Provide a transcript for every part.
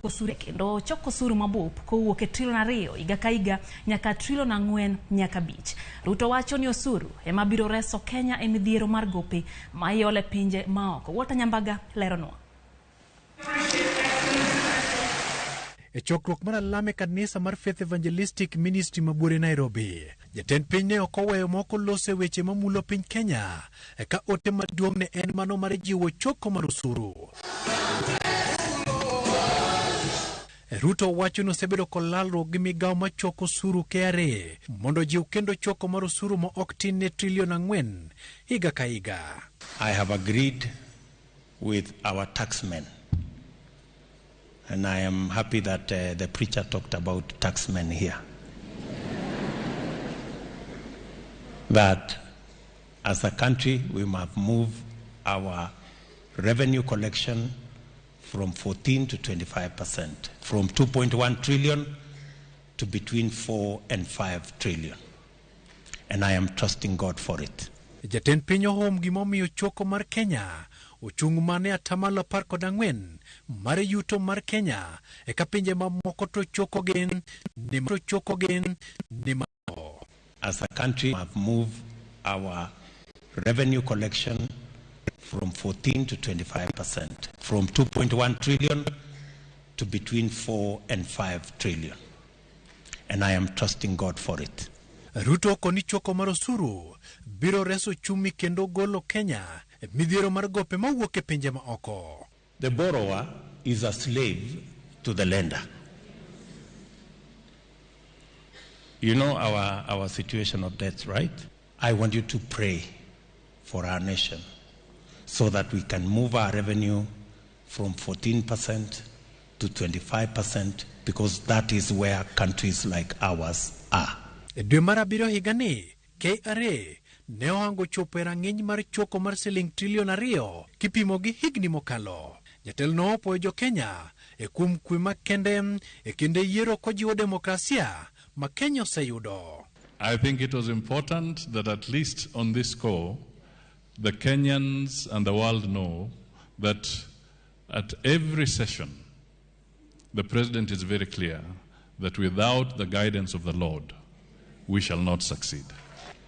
osuru kendo choko osuru mabup kowuok e trilion 2 higa ka higa nyaka trilion 4 nyaka 5. Ruto wacho ni osuru ema biro reso Kenya e midhiero mar gope ma iole pinje maoko. Walter Nyambaga leronwa. E chokruok mar alame kanisa mar Faith Evangelistic Ministry mabure Nairobi, jatend piny ne okoweyo moko lose weche mamulo piny Kenya eka ote maduong' ne en mano mar jiwo choko mar osuru. Ruto wacho no sebedo kolalruok gi migawo ma choko osuru KRA mondo jiw kendo choko mar osuru ma ok tin ne trilion 4 higa ka higa. I have agreed with our taxmen, and I am happy that the preacher talked about taxmen here. That as a country we must move our revenue collection from 14 to 25%, from 2.1 trillion to between 4 and 5 trillion. And I am trusting God for it. Jatend piny ohom gimomiyo choko mar Kenya ochung' mane atamalo 14 mar yuto mar Kenya eka pinje mamoko to choko gen ni As a country we must move our revenue collection from 14 to 25%, from 2.1 trillion to between 4 and 5 trillion. And I am trusting God for it. Ruto koni choko mar osuru biro reso chumi kendo golo Kenya midhiero mar gope mawuok e pinje maoko. The borrower is a slave to the lender. You know our situation of debt, right? I want you to pray for our nation so that we can move our revenue from 14% to 25%, because that is where countries like ours are. E dwe mar abiriyo higani, KRA ne ohango chopo e rang'iny mar choko mar siling trilion 2 kipimo gi higni mokalo. Jatelno opuoyo jo Kenya e kum kwe makende e kinde yiero kojiwo demokrasia ma Kenya oseyudo. I think it was important that at least on this score, the Kenyans and the world know that at every session, the President is very clear that without the guidance of the Lord, we shall not succeed.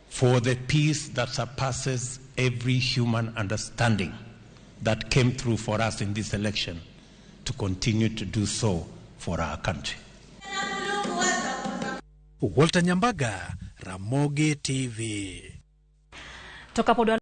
For the peace that surpasses every human understanding that came through for us in this election, to continue to do so for our country. Walter Nyambaga, Ramogi TV.